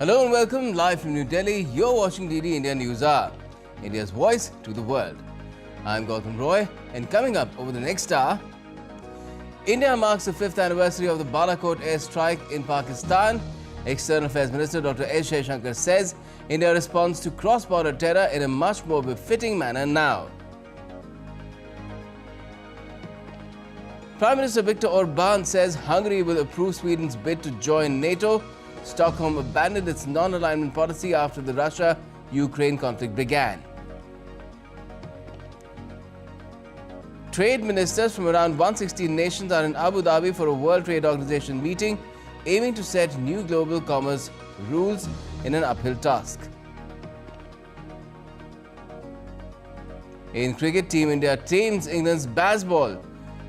Hello and welcome live from New Delhi. You're watching DD India News Hour, India's voice to the world. I'm Gautam Roy, and coming up over the next hour, India marks the 5th anniversary of the Balakot airstrike in Pakistan. External Affairs Minister Dr. S. Jaishankar says India responds to cross-border terror in a much more befitting manner now. Prime Minister Viktor Orban says Hungary will approve Sweden's bid to join NATO. Stockholm abandoned its non-alignment policy after the Russia-Ukraine conflict began. Trade ministers from around 160 nations are in Abu Dhabi for a World Trade Organization meeting, aiming to set new global commerce rules in an uphill task. In cricket, Team India tames England's bazball,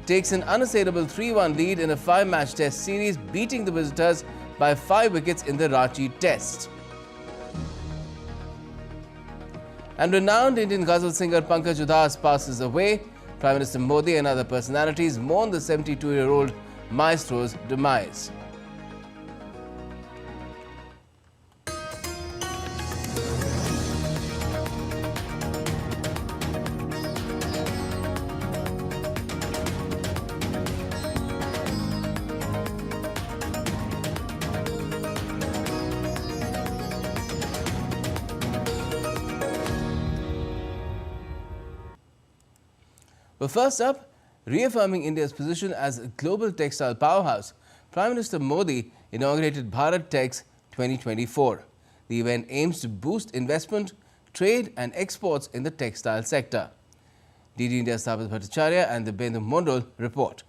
takes an unassailable 3-1 lead in a 5-match test series, beating the visitors by 5 wickets in the Ranchi Test. And renowned Indian ghazal singer Pankaj Udhas passes away. Prime Minister Modi and other personalities mourn the 72-year-old maestro's demise. But first up, reaffirming India's position as a global textile powerhouse, Prime Minister Modi inaugurated Bharat Tex 2024. The event aims to boost investment, trade and exports in the textile sector. DD India's Tapas Bhattacharya and Dibyendu Mondal report.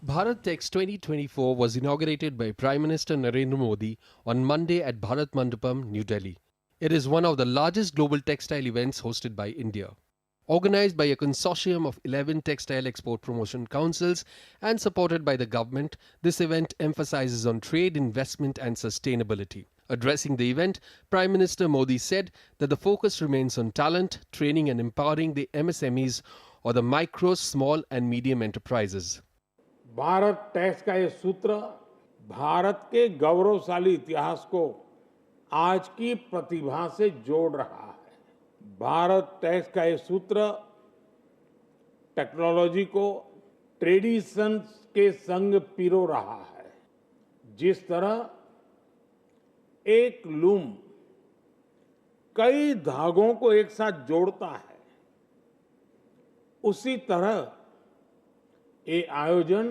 Bharat Tex 2024 was inaugurated by Prime Minister Narendra Modi on Monday at Bharat Mandapam, New Delhi. It is one of the largest global textile events hosted by India. Organized by a consortium of 11 textile export promotion councils and supported by the government, this event emphasizes on trade, investment and sustainability. Addressing the event, Prime Minister Modi said that the focus remains on talent, training and empowering the MSMEs or the micro, small and medium enterprises. Bharat tax का ये सूत्र भारत के गौरवशाली इतिहास को आज की प्रतिभा से जोड़ रहा है। भारत टैक्स का ये सूत्र टेक्नोलॉजी को ट्रेडिशन के संग पिरो रहा है। जिस तरह एक लूम कई धागों को एक साथ जोड़ता है, उसी तरह ये आयोजन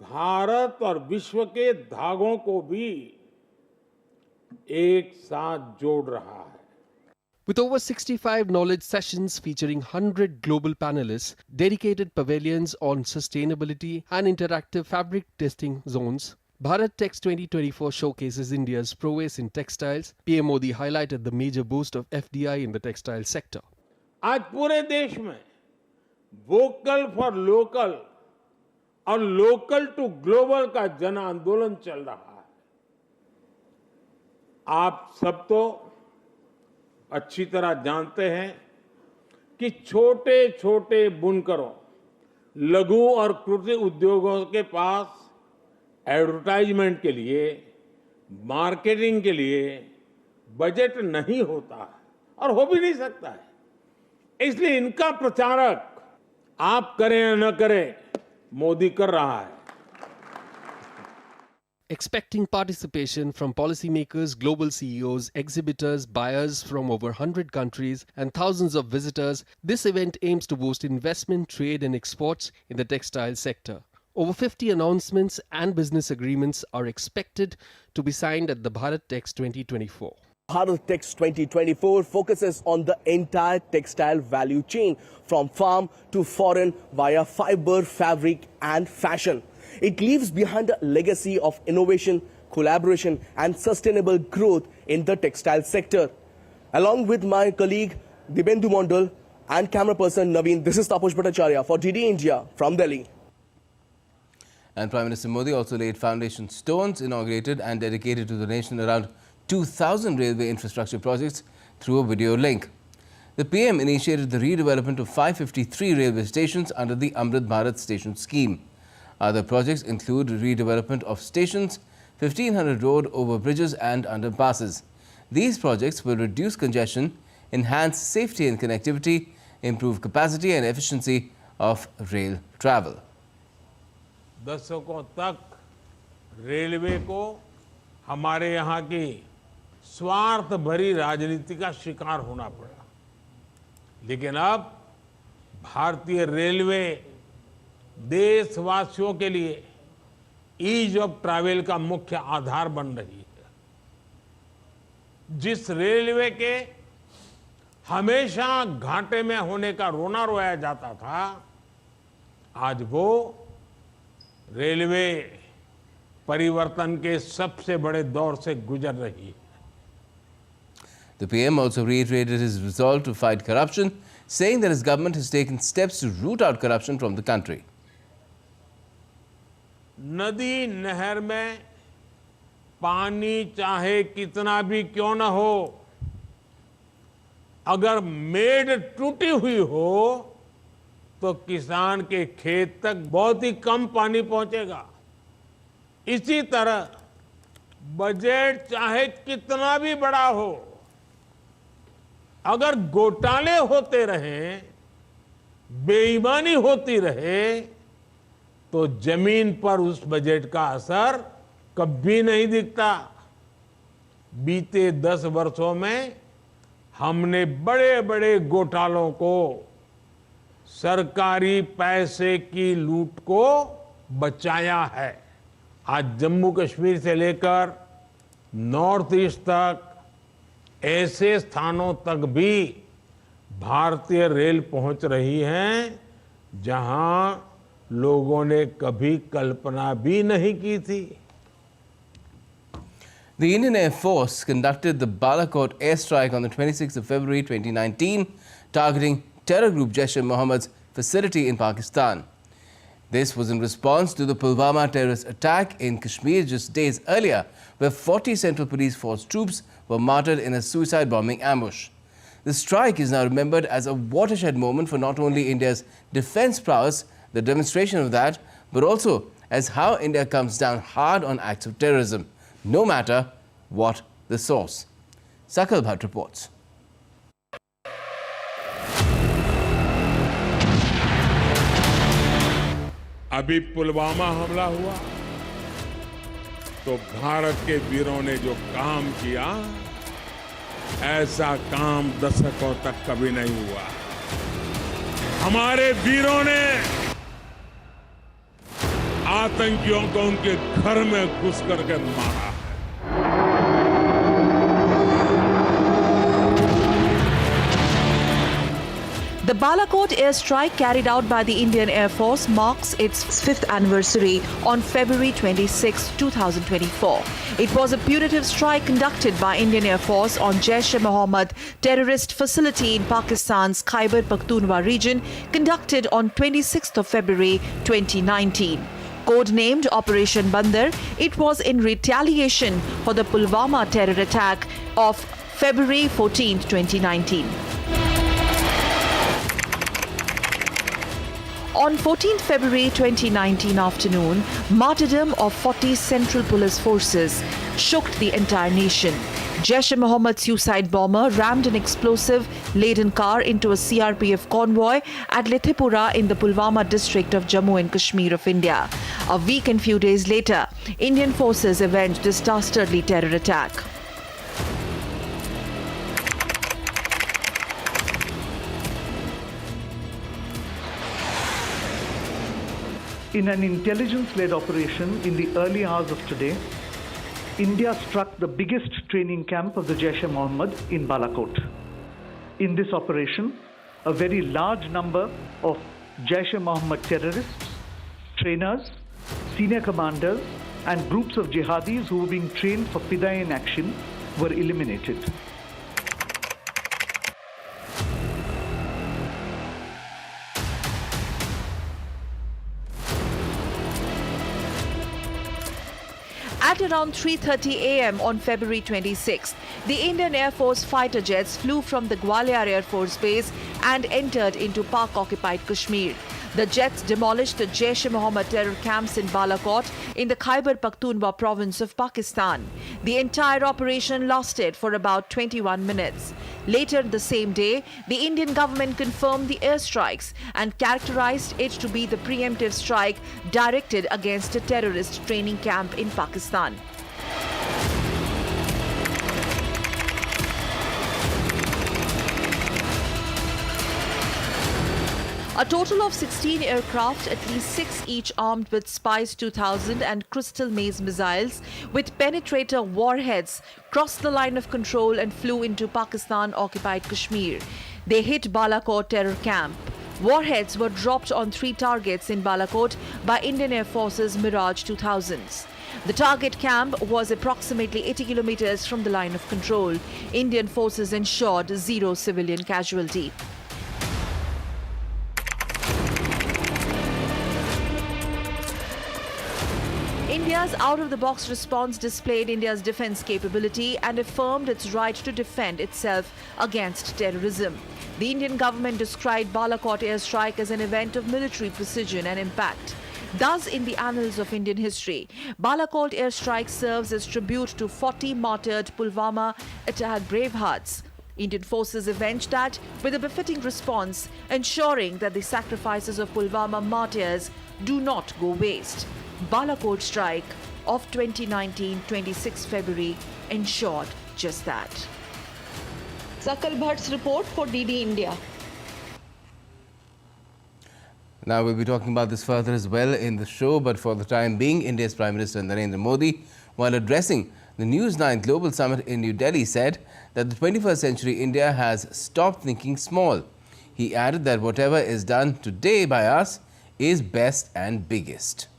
भारत और विश्व के धागों को भी एक साथ जोड़ रहा है। With over 65 knowledge sessions featuring 100 global panelists, dedicated pavilions on sustainability and interactive fabric testing zones, Bharat Tex 2024 showcases India's prowess in textiles. PM Modi highlighted the major boost of FDI in the textile sector. आज पूरे देश में vocal for local और local to global का जन आंदोलन चल रहा है। आप सब तो अच्छी तरह जानते हैं कि छोटे छोटे बुनकरों, लघु और कुटीर उद्योगों के पास एडवर्टाइजमेंट के लिए, मार्केटिंग के लिए बजट नहीं होता है और हो भी नहीं सकता है। इसलिए इनका प्रचारक आप करें या न करें, मोदी कर रहा है। Expecting participation from policymakers, global CEOs, exhibitors, buyers from over 100 countries and thousands of visitors, this event aims to boost investment, trade and exports in the textile sector. Over 50 announcements and business agreements are expected to be signed at the Bharat Tex 2024. Bharat Tex 2024 focuses on the entire textile value chain from farm to foreign via fiber, fabric and fashion. It leaves behind a legacy of innovation, collaboration and sustainable growth in the textile sector. Along with my colleague Dibyendu Mondal and camera person Naveen, this is Tapas Bhattacharya for DD India from Delhi. And Prime Minister Modi also laid foundation stones, inaugurated and dedicated to the nation around 2,000 railway infrastructure projects through a video link. The PM initiated the redevelopment of 553 railway stations under the Amrit Bharat Station scheme. Other projects include redevelopment of stations, 1,500 road over bridges and underpasses. These projects will reduce congestion, enhance safety and connectivity, improve capacity and efficiency of rail travel. दशकों तक railway को हमारे यहाँ की स्वार्थ भरी राजनीति का शिकार होना पड़ा, लेकिन अब भारतीय रेलवे देशवासियों के लिए ईज ऑफ ट्रैवल का मुख्य आधार बन रही है। जिस रेलवे के हमेशा घाटे में होने का रोना रोया जाता था, आज वो रेलवे परिवर्तन के सबसे बड़े दौर से गुजर रही है। The PM also reiterated his resolve to fight corruption, saying that his government has taken steps to root out corruption from the country. नदी नहर में पानी चाहे कितना भी क्यों न हो, अगर मेड़ टूटी हुई हो तो किसान के खेत तक बहुत ही कम पानी पहुंचेगा। इसी तरह बजट चाहे कितना भी बड़ा हो, अगर घोटाले होते रहे, बेईमानी होती रहे, तो जमीन पर उस बजट का असर कभी नहीं दिखता। बीते 10 वर्षों में हमने बड़े बड़े घोटालों को, सरकारी पैसे की लूट को बचाया है। आज जम्मू कश्मीर से लेकर नॉर्थ ईस्ट तक ऐसे स्थानों तक भी भारतीय रेल पहुंच रही है जहां लोगों ने कभी कल्पना भी नहीं की थी। The Indian Air Force conducted the Balakot airstrike on the 26th of February 2019, targeting terror group Jaish-e-Mohammed's facility in Pakistan. This was in response to the Pulwama terrorist attack in Kashmir just days earlier, where 40 Central Police Force troops were martyred in a suicide bombing ambush. The strike is now remembered as a watershed moment for not only India's defense prowess, the demonstration of that, but also as how India comes down hard on acts of terrorism, no matter what the source. Sakal Bhatt reports. अभी पुलवामा हमला हुआ तो भारत के वीरों ने जो काम किया, ऐसा काम दशकों तक कभी नहीं हुआ। हमारे वीरों ने आतंकियों को उनके घर में घुस करके मारा। The Balakot airstrike carried out by the Indian Air Force marks its 5th anniversary on February 26, 2024. It was a punitive strike conducted by Indian Air Force on Jaish-e-Mohammed terrorist facility in Pakistan's Khyber Pakhtunkhwa region, conducted on 26th of February 2019. Codenamed Operation Bandar, it was in retaliation for the Pulwama terror attack of February 14, 2019. On 14 February 2019 afternoon, martyrdom of 40 Central Police Forces shook the entire nation. Jaish-e-Mohammed suicide bomber rammed an explosive-laden car into a CRPF convoy at Lithipura in the Pulwama district of Jammu and Kashmir of India. A week and few days later, Indian forces avenged this dastardly terror attack. In an intelligence-led operation in the early hours of today, India struck the biggest training camp of the Jaish-e-Mohammed in Balakot. In this operation, a very large number of Jaish-e-Mohammed terrorists, trainers, senior commanders and groups of jihadis who were being trained for Fidaiin action were eliminated. At around 3:30 a.m. on February 26, the Indian Air Force fighter jets flew from the Gwalior Air Force Base and entered into Pak-occupied Kashmir. The jets demolished the Jaish-e-Mohammed terror camps in Balakot in the Khyber Pakhtunkhwa province of Pakistan. The entire operation lasted for about 21 minutes. Later the same day, the Indian government confirmed the airstrikes and characterized it to be the preemptive strike directed against a terrorist training camp in Pakistan. A total of 16 aircraft, at least 6 each armed with Spice 2000 and Crystal Maze missiles with penetrator warheads, crossed the line of control and flew into Pakistan-occupied Kashmir. They hit Balakot terror camp. Warheads were dropped on 3 targets in Balakot by Indian Air Force's Mirage 2000s. The target camp was approximately 80 kilometers from the line of control. Indian forces ensured 0 civilian casualty. India's out-of-the-box response displayed India's defense capability and affirmed its right to defend itself against terrorism. The Indian government described Balakot airstrike as an event of military precision and impact. Thus, in the annals of Indian history, Balakot airstrike serves as tribute to 40 martyred Pulwama attack bravehearts. Indian forces avenged that with a befitting response, ensuring that the sacrifices of Pulwama martyrs do not go waste. Balakot strike of 2019, 26 February ensured just that. Sakal Bhatt's report for DD India. Now we'll be talking about this further as well in the show, but for the time being, India's Prime Minister Narendra Modi, while addressing the NewsNight Global Summit in New Delhi, said that the 21st century India has stopped thinking small. He added that whatever is done today by us is best and biggest.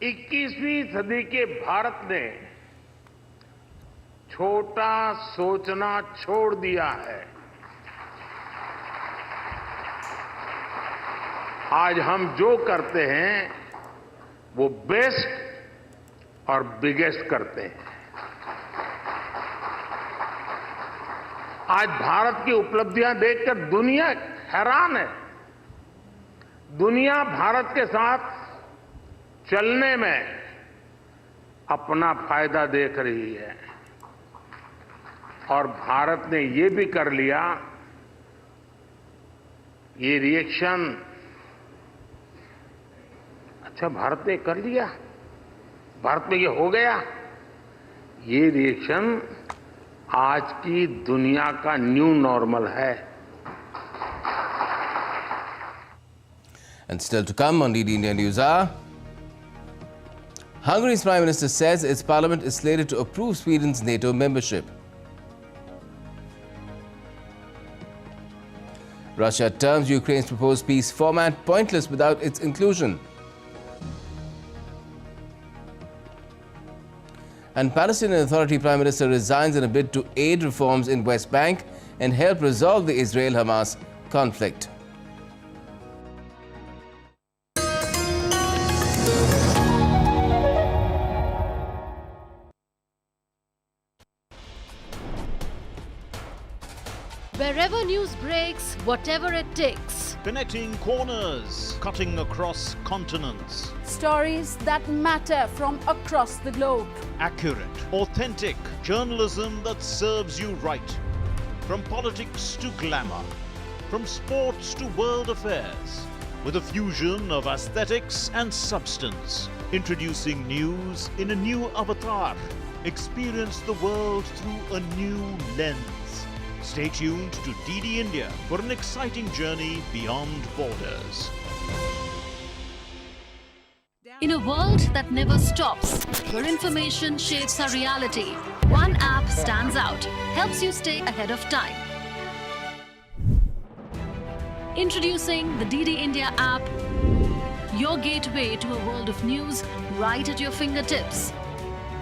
21वीं सदी के भारत ने छोटा सोचना छोड़ दिया है। आज हम जो करते हैं वो बेस्ट और बिगेस्ट करते हैं। आज भारत की उपलब्धियां देखकर दुनिया हैरान है। दुनिया भारत के साथ चलने में अपना फायदा देख रही है और भारत ने ये भी कर लिया, ये रिएक्शन, अच्छा भारत ने कर लिया, भारत में ये हो गया, ये रिएक्शन आज की दुनिया का न्यू नॉर्मल है। And still to come on DD India News Hour. Hungary's Prime Minister says its parliament is slated to approve Sweden's NATO membership. Russia terms Ukraine's proposed peace format pointless without its inclusion. And Palestinian Authority Prime Minister resigns in a bid to aid reforms in West Bank and help resolve the Israel-Hamas conflict. Wherever news breaks, whatever it takes. Connecting corners, cutting across continents. Stories that matter from across the globe. Accurate, authentic journalism that serves you right. From politics to glamour, from sports to world affairs, with a fusion of aesthetics and substance. Introducing news in a new avatar. Experience the world through a new lens. Stay tuned to DD India for an exciting journey beyond borders. In a world that never stops, where information shapes our reality, one app stands out, helps you stay ahead of time. Introducing the DD India app, your gateway to a world of news right at your fingertips.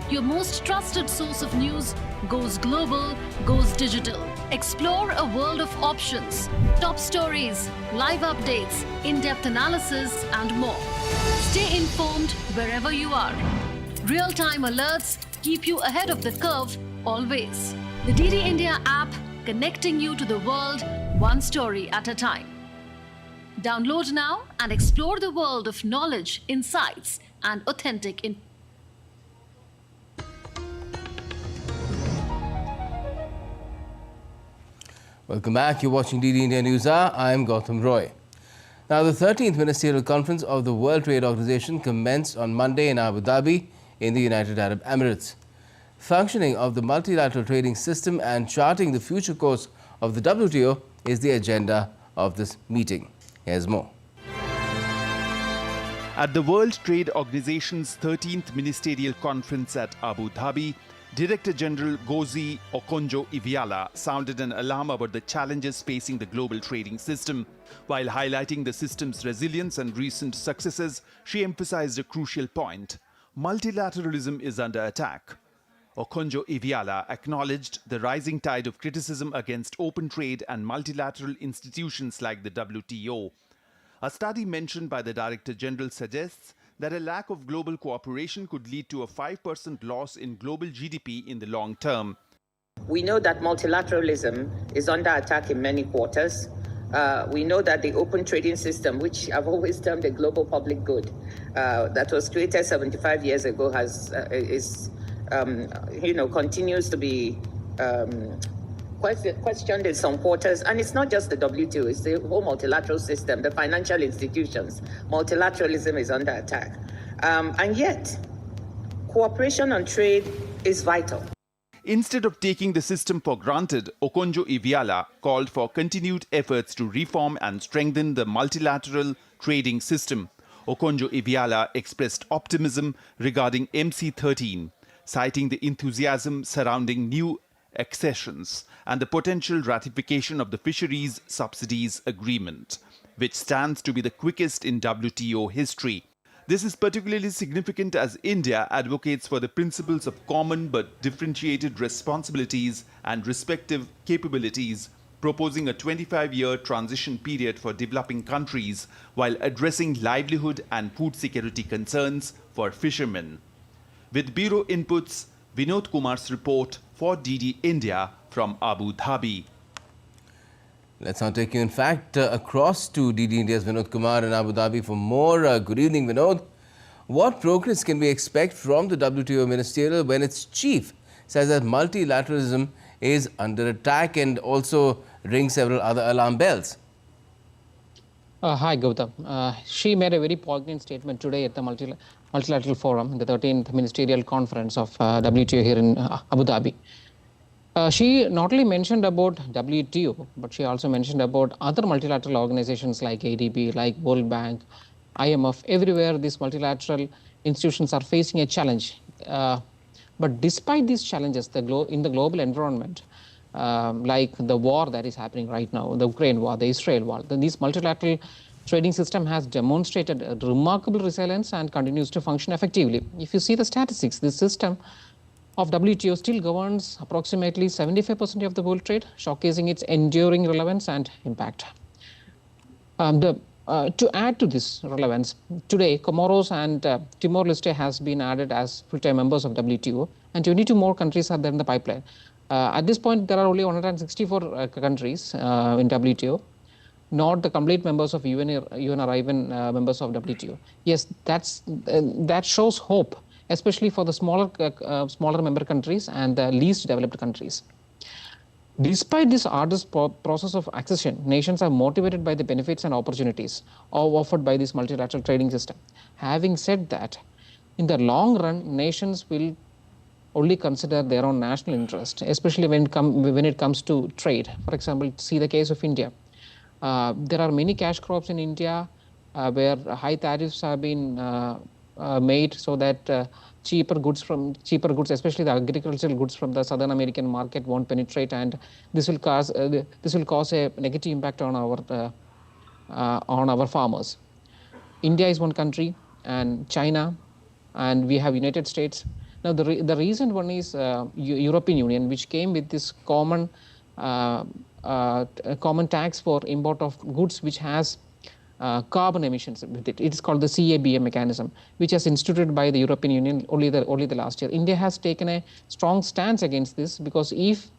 Your most trusted source of news goes global, goes digital. Explore a world of options, top stories, live updates, in-depth analysis, and more. Stay informed wherever you are. Real-time alerts keep you ahead of the curve always. The DD India app, connecting you to the world, one story at a time. Download now and explore the world of knowledge, insights, and authentic Welcome back. You're watching DD India News Hour. I'm Gautam Roy. Now, the 13th Ministerial Conference of the World Trade Organization commenced on Monday in Abu Dhabi in the United Arab Emirates. Functioning of the multilateral trading system and charting the future course of the WTO is the agenda of this meeting. Here's more. At the World Trade Organization's 13th Ministerial Conference at Abu Dhabi, Director General Ngozi Okonjo-Iweala sounded an alarm about the challenges facing the global trading system. While highlighting the system's resilience and recent successes, she emphasized a crucial point: multilateralism is under attack. Okonjo-Iweala acknowledged the rising tide of criticism against open trade and multilateral institutions like the WTO. A study mentioned by the Director General suggests that a lack of global cooperation could lead to a 5% loss in global GDP in the long term. We know that multilateralism is under attack in many quarters. We know that the open trading system, which I've always termed a global public good, that was created 75 years ago, continues to be questioned in some quarters. And it's not just the WTO, it's the whole multilateral system, the financial institutions. Multilateralism is under attack. And yet, cooperation on trade is vital. Instead of taking the system for granted, Okonjo-Iweala called for continued efforts to reform and strengthen the multilateral trading system. Okonjo-Iweala expressed optimism regarding MC13, citing the enthusiasm surrounding new accessions and the potential ratification of the Fisheries Subsidies Agreement, which stands to be the quickest in WTO history. This is particularly significant as India advocates for the principles of common but differentiated responsibilities and respective capabilities, proposing a 25-year transition period for developing countries while addressing livelihood and food security concerns for fishermen. With Bureau Inputs, Vinod Kumar's report for DD India from Abu Dhabi. Let's now take you, in fact, across to DD India's Vinod Kumar in Abu Dhabi for more. Good evening, Vinod. What progress can we expect from the WTO Ministerial when its chief says that multilateralism is under attack and also rings several other alarm bells? Hi, Gautam. She made a very poignant statement today at the Multilateral Forum, the 13th Ministerial Conference of WTO here in Abu Dhabi. She not only mentioned about WTO, but she also mentioned about other multilateral organizations like ADB, like World Bank, IMF. Everywhere these multilateral institutions are facing a challenge. But despite these challenges, in the global environment, like the war that is happening right now, the Ukraine war, the Israel war, this multilateral trading system has demonstrated a remarkable resilience and continues to function effectively. If you see the statistics, this system of WTO still governs approximately 75% of the world trade, showcasing its enduring relevance and impact. To add to this relevance, today Comoros and Timor-Leste has been added as full-time members of WTO, and 22 more countries are there in the pipeline. At this point, there are only 164 countries in WTO, not the complete members of UN or even members of WTO. Yes, that shows hope, especially for the smaller member countries and the least developed countries. Despite this arduous process of accession, nations are motivated by the benefits and opportunities offered by this multilateral trading system. Having said that, in the long run, nations will only consider their own national interest, especially when it comes to trade. For example, see the case of India. There are many cash crops in India where high tariffs have been made so that cheaper goods, especially the agricultural goods from the Southern American market, won't penetrate, and this will cause a negative impact on our farmers. India is one country, and China, and we have United States. Now the recent one is European Union, which came with this common tax for import of goods which has carbon emissions with it. It is called the CABA mechanism, which was instituted by the European Union only the last year. India has taken a strong stance against this because if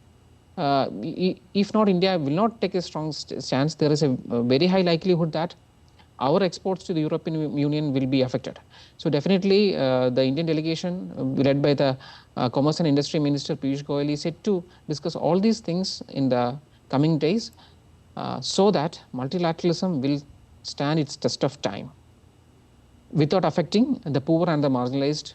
not, India will not take a strong stance. There is a very high likelihood that our exports to the European Union will be affected. So definitely the Indian delegation led by the Commerce and Industry Minister Piyush Goyal is set to discuss all these things in the coming days so that multilateralism will stand its test of time without affecting the poor and the marginalized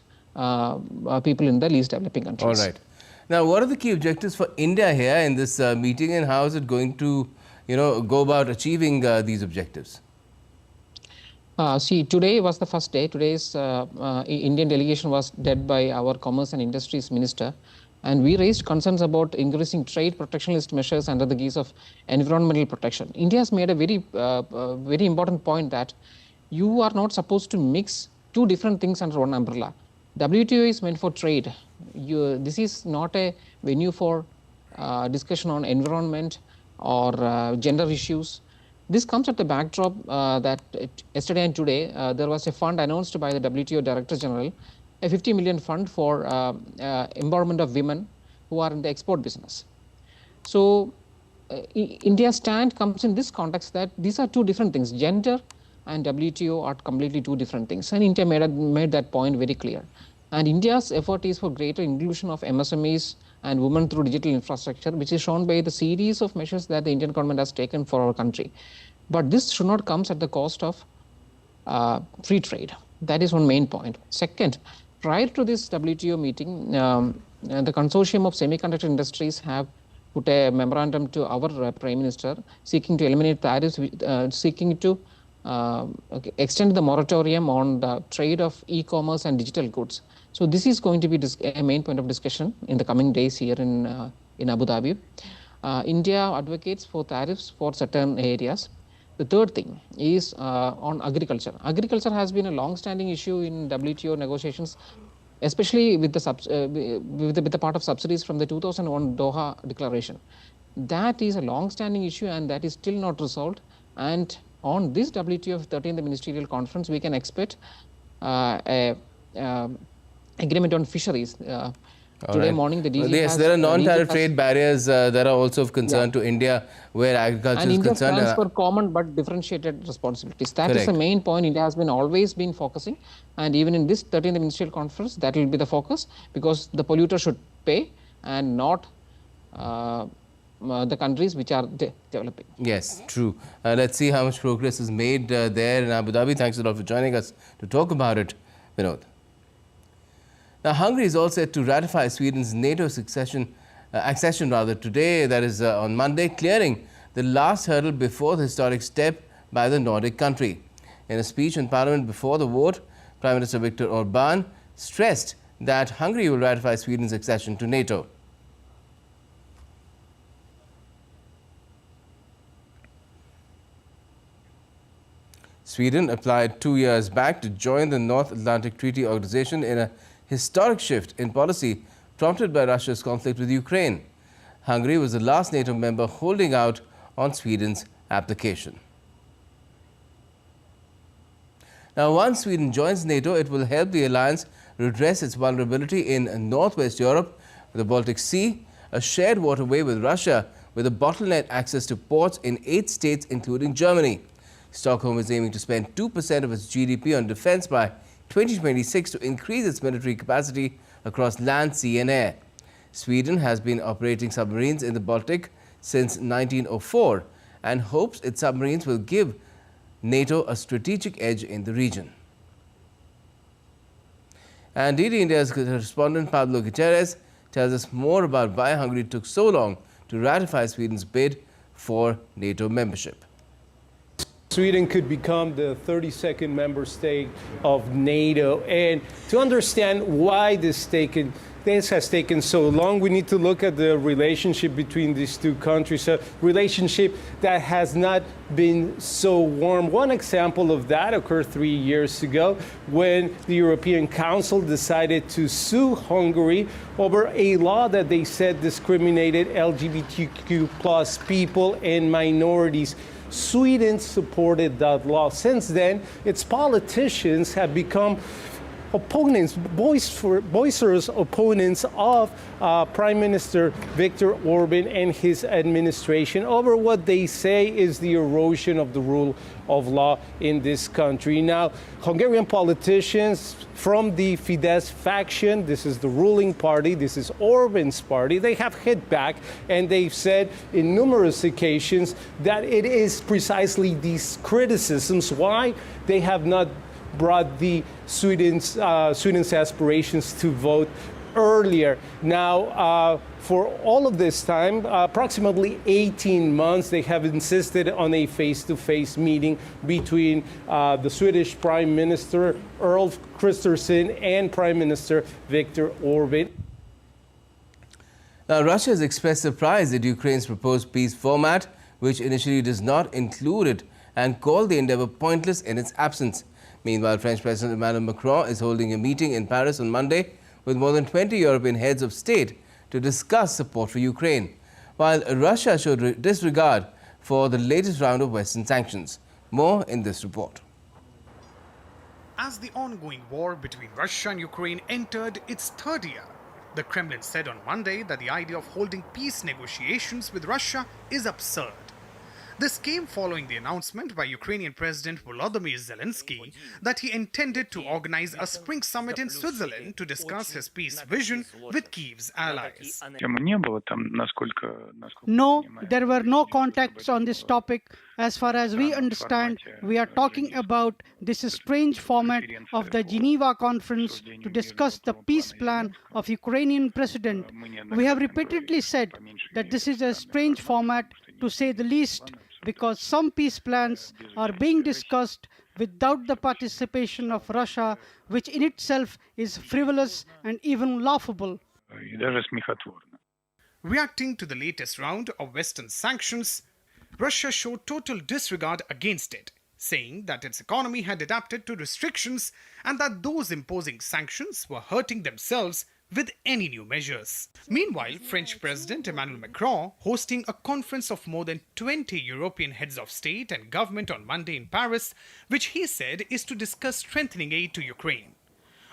people in the least developing countries. All right. Now, what are the key objectives for India here in this meeting, and how is it going to, go about achieving these objectives? See, today was the first day. Today's Indian delegation was led by our Commerce and Industries Minister, and we raised concerns about increasing trade protectionist measures under the guise of environmental protection. India has made a very important point that you are not supposed to mix two different things under one umbrella. WTO is meant for trade. This is not a venue for discussion on environment or gender issues. This comes at the backdrop that yesterday and today there was a fund announced by the WTO Director General, a 50 million fund for empowerment of women who are in the export business. So India's stand comes in this context that these are two different things. Gender and WTO are completely two different things, and India made that point very clear. And India's effort is for greater inclusion of MSMEs and women through digital infrastructure, which is shown by the series of measures that the Indian government has taken for our country. But this should not come at the cost of free trade. That is one main point. Second, prior to this WTO meeting, the consortium of semiconductor industries have put a memorandum to our Prime Minister seeking to eliminate tariffs, seeking to extend the moratorium on the trade of e-commerce and digital goods. So this is going to be a main point of discussion in the coming days here in Abu Dhabi. India advocates for tariffs for certain areas. The third thing is on agriculture. Agriculture has been a long-standing issue in WTO negotiations, especially with the part of subsidies from the 2001 Doha Declaration. That is a long-standing issue, and that is still not resolved. And on this WTO 13th Ministerial Conference, we can expect agreement on fisheries. Today morning, the DG yes, there are non-tariff trade barriers that are also of concern to India, where agriculture is concerned. And India stands for common but differentiated responsibilities. That is the main point India has always been focusing. And even in this 13th Ministerial Conference, that will be the focus, because the polluter should pay and not the countries which are developing. Yes, true. Let's see how much progress is made there in Abu Dhabi. Thanks a lot for joining us to talk about it, Vinod. Now, Hungary is all set to ratify Sweden's NATO accession today, that is on Monday, clearing the last hurdle before the historic step by the Nordic country. In a speech in Parliament before the vote, Prime Minister Viktor Orbán stressed that Hungary will ratify Sweden's accession to NATO. Sweden applied 2 years back to join the North Atlantic Treaty Organization in a historic shift in policy prompted by Russia's conflict with Ukraine. Hungary was the last NATO member holding out on Sweden's application. Now, once Sweden joins NATO, it will help the alliance redress its vulnerability in northwest Europe, the Baltic Sea, a shared waterway with Russia, with a bottleneck access to ports in 8 states, including Germany. Stockholm is aiming to spend 2% of its GDP on defense by 2026 to increase its military capacity across land, sea and air. Sweden has been operating submarines in the Baltic since 1904 and hopes its submarines will give NATO a strategic edge in the region. And DD India's correspondent Pablo Gutierrez tells us more about why Hungary took so long to ratify Sweden's bid for NATO membership. Sweden could become the 32nd member state of NATO. And to understand why this has taken so long, we need to look at the relationship between these two countries, a relationship that has not been so warm. One example of that occurred 3 years ago when the European Council decided to sue Hungary over a law that they said discriminated LGBTQ plus people and minorities. Sweden supported that law. Since then, its politicians have become boisterous opponents of Prime Minister Viktor Orban and his administration over what they say is the erosion of the rule of law in this country. Now, Hungarian politicians from the Fidesz faction, this is the ruling party, this is Orban's party, they have hit back and they've said in numerous occasions that it is precisely these criticisms why they have not brought the Sweden's aspirations to vote earlier. Now, for all of this time, approximately 18 months, they have insisted on a face-to-face meeting between the Swedish Prime Minister Ulf Kristersson and Prime Minister Viktor Orban. Now, Russia has expressed surprise at Ukraine's proposed peace format, which initially does not include it, and called the endeavor pointless in its absence. Meanwhile, French President Emmanuel Macron is holding a meeting in Paris on Monday with more than 20 European heads of state to discuss support for Ukraine, while Russia showed disregard for the latest round of Western sanctions. More in this report. As the ongoing war between Russia and Ukraine entered its third year, the Kremlin said on Monday that the idea of holding peace negotiations with Russia is absurd. This came following the announcement by Ukrainian President Volodymyr Zelensky that he intended to organize a spring summit in Switzerland to discuss his peace vision with Kyiv's allies. No, there were no contacts on this topic. As far as we understand, we are talking about this strange format of the Geneva conference to discuss the peace plan of Ukrainian president. We have repeatedly said that this is a strange format, to say the least, because some peace plans are being discussed without the participation of Russia, which in itself is frivolous and even laughable. Reacting to the latest round of Western sanctions, Russia showed total disregard against it, saying that its economy had adapted to restrictions and that those imposing sanctions were hurting themselves with any new measures. Meanwhile, French President Emmanuel Macron hosting a conference of more than 20 European heads of state and government on Monday in Paris, which he said is to discuss strengthening aid to Ukraine.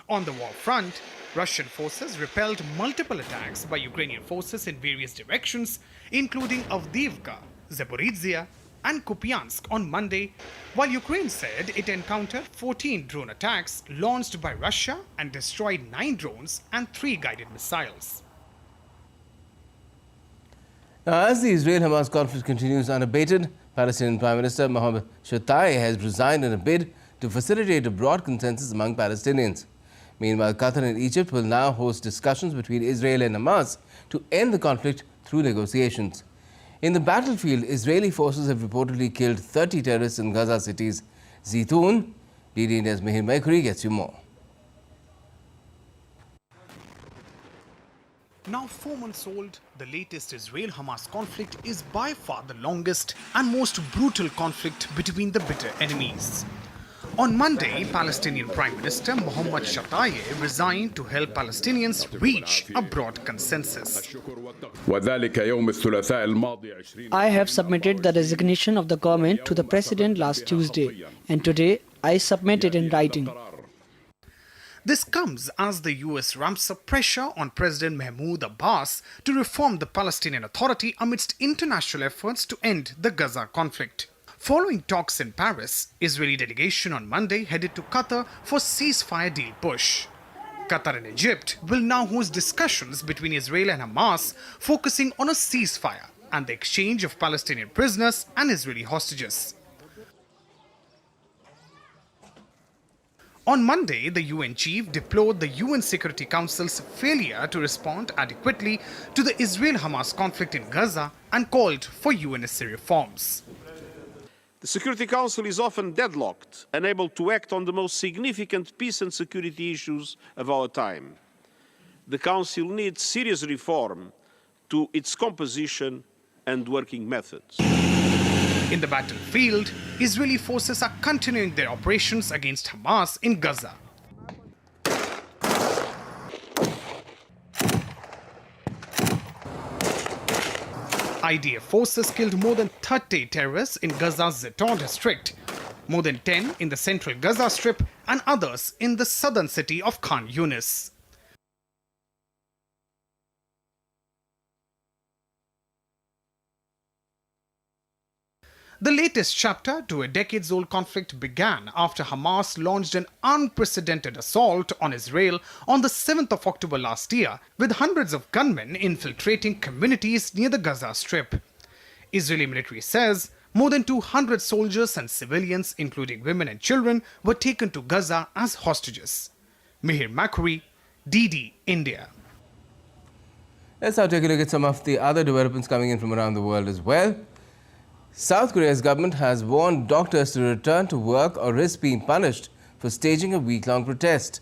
On the war front, Russian forces repelled multiple attacks by Ukrainian forces in various directions, including Avdiivka, Zaporizhzhia, and Kupiansk on Monday, while Ukraine said it encountered 14 drone attacks launched by Russia and destroyed 9 drones and 3 guided missiles. Now, as the Israel-Hamas conflict continues unabated, Palestinian Prime Minister Mohammed Shatayyeh has resigned in a bid to facilitate a broad consensus among Palestinians. Meanwhile, Qatar and Egypt will now host discussions between Israel and Hamas to end the conflict through negotiations. In the battlefield, Israeli forces have reportedly killed 30 terrorists in Gaza city's Zitoun. DD India's Mihir Maikuri gets you more. Now 4 months old, the latest Israel-Hamas conflict is by far the longest and most brutal conflict between the bitter enemies. On Monday, Palestinian Prime Minister Mohammed Shatayyeh resigned to help Palestinians reach a broad consensus. I have submitted the resignation of the government to the President last Tuesday, and today I submit it in writing. This comes as the US ramps up pressure on President Mahmoud Abbas to reform the Palestinian Authority amidst international efforts to end the Gaza conflict. Following talks in Paris, Israeli delegation on Monday headed to Qatar for ceasefire deal push. Qatar and Egypt will now host discussions between Israel and Hamas, focusing on a ceasefire and the exchange of Palestinian prisoners and Israeli hostages. On Monday, the UN chief deplored the UN Security Council's failure to respond adequately to the Israel-Hamas conflict in Gaza and called for UNSC reforms. The Security Council is often deadlocked, unable to act on the most significant peace and security issues of our time. The Council needs serious reform to its composition and working methods. In the battlefield, Israeli forces are continuing their operations against Hamas in Gaza. IDF forces killed more than 30 terrorists in Gaza's Zitoun district, more than 10 in the central Gaza Strip, and others in the southern city of Khan Yunis. The latest chapter to a decades-old conflict began after Hamas launched an unprecedented assault on Israel on the 7th of October last year, with hundreds of gunmen infiltrating communities near the Gaza Strip. Israeli military says more than 200 soldiers and civilians, including women and children, were taken to Gaza as hostages. Mihir Makuri, DD India. Let's now take a look at some of the other developments coming in from around the world as well. South Korea's government has warned doctors to return to work or risk being punished for staging a week-long protest.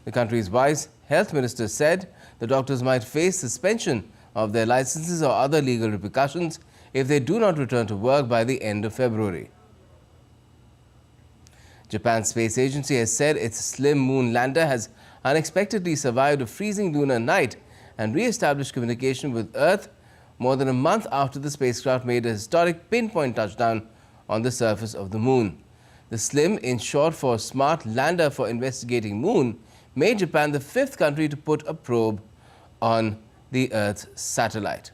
The country's vice health minister said the doctors might face suspension of their licenses or other legal repercussions if they do not return to work by the end of February. Japan's space agency has said its slim moon lander has unexpectedly survived a freezing lunar night and re-established communication with Earth more than a month after the spacecraft made a historic pinpoint touchdown on the surface of the moon. The SLIM, in short for Smart Lander for Investigating Moon, made Japan the 5th country to put a probe on the Earth's satellite.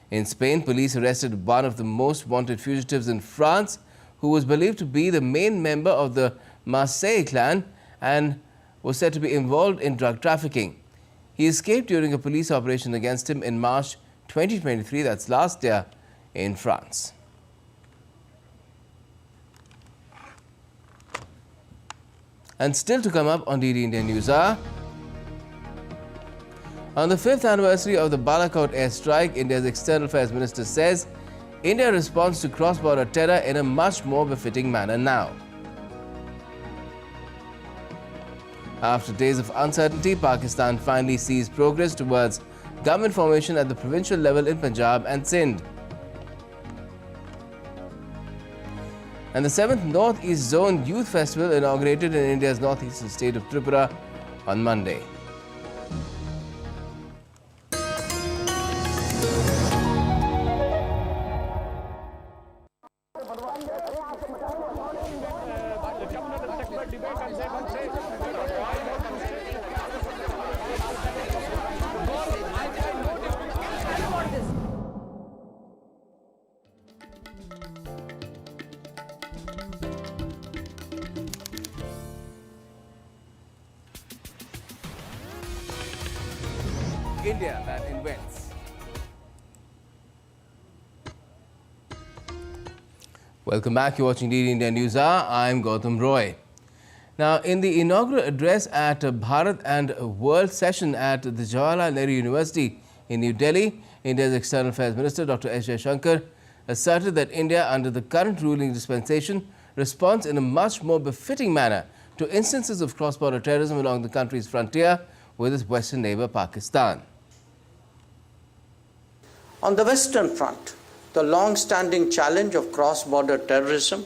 In Spain, police arrested one of the most wanted fugitives in France, who was believed to be the main member of the Marseille clan and was said to be involved in drug trafficking. He escaped during a police operation against him in March 2023, that's last year, in France. And still to come up on DD India News are, on the 5th anniversary of the Balakot airstrike, India's External Affairs Minister says India responds to cross-border terror in a much more befitting manner now. After days of uncertainty, Pakistan finally sees progress towards government formation at the provincial level in Punjab and Sindh. And the 7th North-East Zone Youth Festival inaugurated in India's northeastern state of Tripura on Monday. India that invents. Welcome back. You're watching DD India News Hour. I'm Gautam Roy. Now, in the inaugural address at Bharat and World session at the Jawaharlal Nehru University in New Delhi, India's External Affairs Minister Dr. S. Jaishankar asserted that India, under the current ruling dispensation, responds in a much more befitting manner to instances of cross-border terrorism along the country's frontier with its western neighbor Pakistan. On the Western Front, the long-standing challenge of cross-border terrorism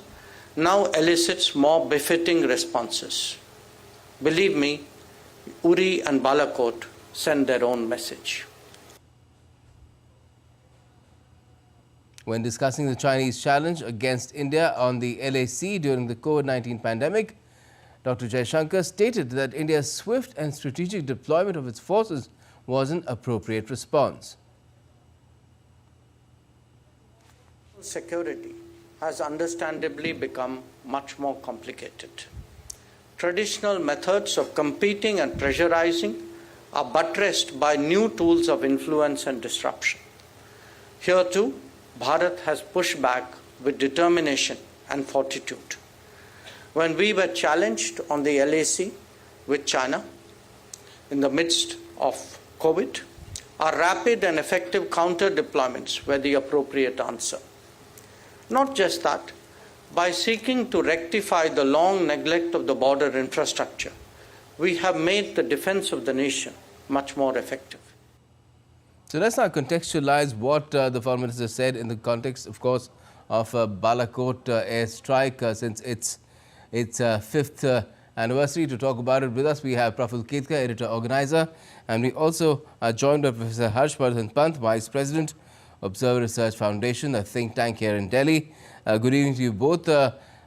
now elicits more befitting responses. Believe me, Uri and Balakot send their own message. When discussing the Chinese challenge against India on the LAC during the COVID-19 pandemic, Dr. Jaishankar stated that India's swift and strategic deployment of its forces was an appropriate response. Security has understandably become much more complicated. Traditional methods of competing and pressurizing are buttressed by new tools of influence and disruption. Here too, Bharat has pushed back with determination and fortitude. When we were challenged on the LAC with China in the midst of COVID, our rapid and effective counter deployments were the appropriate answer. Not just that, by seeking to rectify the long neglect of the border infrastructure, we have made the defense of the nation much more effective. So let's now contextualize what the Foreign Minister said in the context, of course, of Balakot airstrike since its 5th anniversary. To talk about it with us, we have Praful Ketka, editor-organizer, and we also are joined by Professor Harshvardhan Pant, Vice President, Observer Research Foundation, a think tank here in Delhi. Good evening to you both.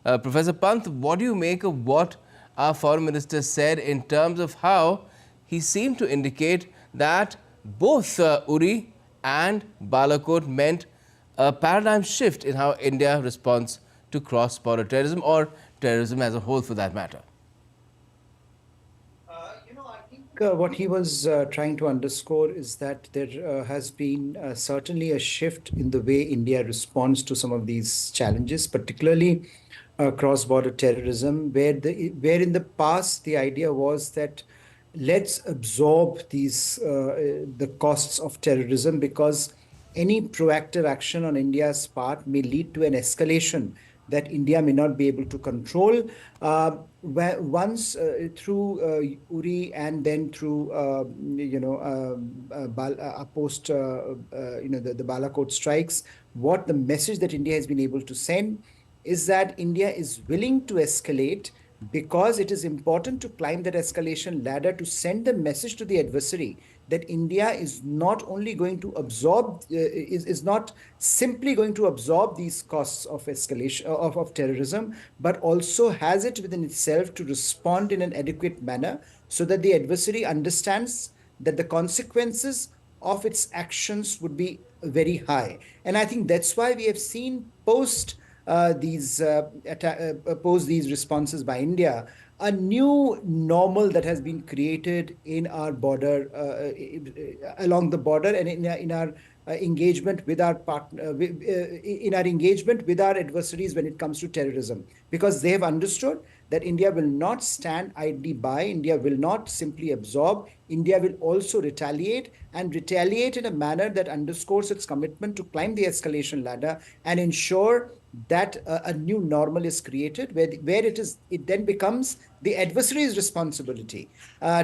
Professor Pant, what do you make of what our foreign minister said in terms of how he seemed to indicate that both Uri and Balakot meant a paradigm shift in how India responds to cross-border terrorism, or terrorism as a whole for that matter? What he was trying to underscore is that there has been certainly a shift in the way India responds to some of these challenges, particularly cross-border terrorism, where in the past the idea was that let's absorb the costs of terrorism, because any proactive action on India's part may lead to an escalation that India may not be able to control. Once through Uri and then through post the Balakot strikes, what the message that India has been able to send is that India is willing to escalate, because it is important to climb that escalation ladder to send the message to the adversary that India is not only going to absorb, is not simply going to absorb these costs of escalation of terrorism, but also has it within itself to respond in an adequate manner, so that the adversary understands that the consequences of its actions would be very high. And I think that's why we have seen post these responses by India, a new normal that has been created in our border, along the border, and in our engagement with our engagement with our adversaries when it comes to terrorism, because they have understood that India will not stand idly by. India will not simply absorb. India will also retaliate, and retaliate in a manner that underscores its commitment to climb the escalation ladder and ensure that a new normal is created, where it then becomes the adversary's responsibility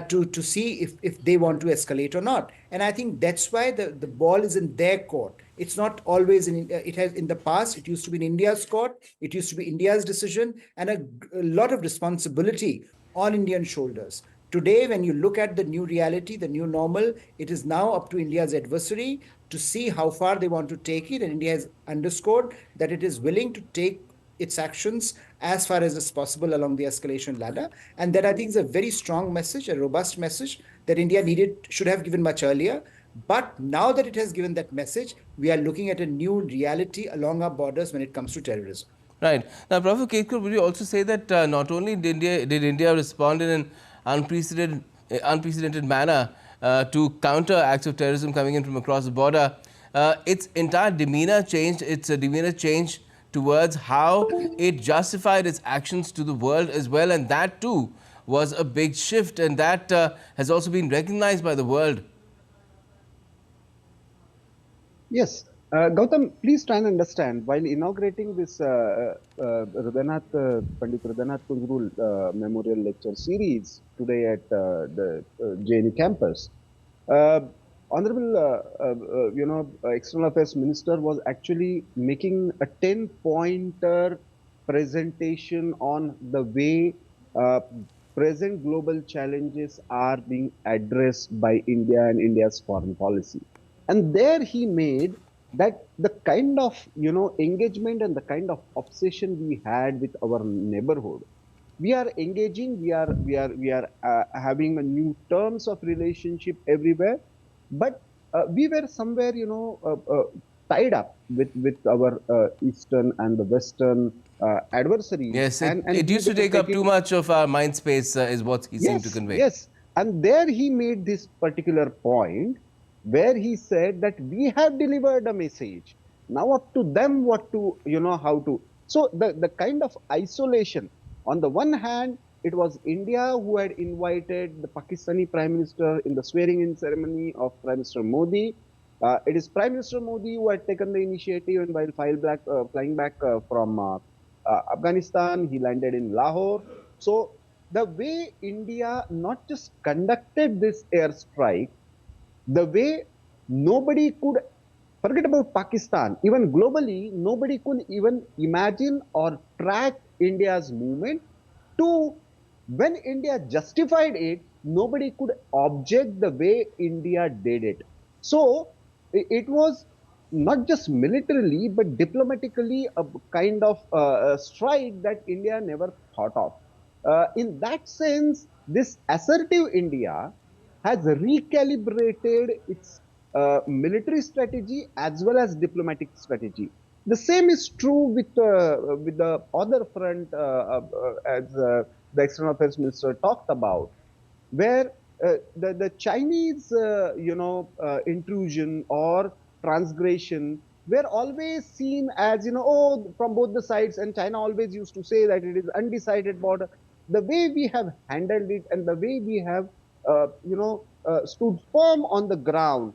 to see if they want to escalate or not. And I think that's why the ball is in their court. It's not always in the past, it used to be in India's court, it used to be India's decision, and a lot of responsibility on Indian shoulders. Today, when you look at the new reality, the new normal, it is now up to India's adversary to see how far they want to take it. And India has underscored that it is willing to take its actions as far as is possible along the escalation ladder. And that, I think, is a very strong message, a robust message that India should have given much earlier. But now that it has given that message, we are looking at a new reality along our borders when it comes to terrorism. Right. Now, Professor Ketkur, would you also say that not only did India respond in an unprecedented manner to counter acts of terrorism coming in from across the border, its entire demeanor changed, towards how it justified its actions to the world as well, and that too was a big shift, and that has also been recognized by the world. Yes. Gautam, please try and understand, while inaugurating this Pandit Hridaynath Kunjrul Memorial Lecture Series today at the JNU campus, Honorable External Affairs Minister was actually making a 10-pointer presentation on the way present global challenges are being addressed by India and India's foreign policy. And there he made that the kind of engagement and the kind of obsession we had with our neighborhood, we are engaging, we are having a new terms of relationship everywhere, but we were somewhere tied up with our eastern and the western adversaries. Yes, and it used to take up too much of our mind space, is what he seemed to convey. Yes, and there he made this particular point, where he said that we have delivered a message. Now up to them what to, how to. So the kind of isolation, on the one hand, it was India who had invited the Pakistani Prime Minister in the swearing-in ceremony of Prime Minister Modi. It is Prime Minister Modi who had taken the initiative, and while flying back from Afghanistan, he landed in Lahore. So the way India not just conducted this airstrike, the way nobody could, forget about Pakistan, even globally, nobody could even imagine or track India's movement, to when India justified it, nobody could object the way India did it. So it was not just militarily, but diplomatically, a kind of stride that India never thought of. In that sense, this assertive India has recalibrated its military strategy as well as diplomatic strategy. The same is true with the other front, as the External Affairs Minister talked about, where the Chinese, intrusion or transgression were always seen as, oh, from both the sides, and China always used to say that it is undecided border. The way we have handled it and the way we have, stood firm on the ground,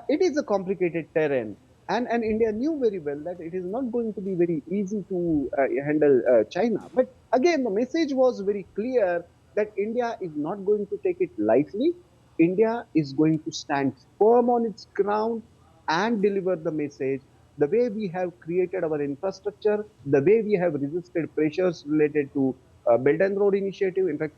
it is a complicated terrain. And India knew very well that it is not going to be very easy to handle China. But again, the message was very clear that India is not going to take it lightly. India is going to stand firm on its ground and deliver the message. The way we have created our infrastructure, the way we have resisted pressures related to Belt and Road Initiative. In fact,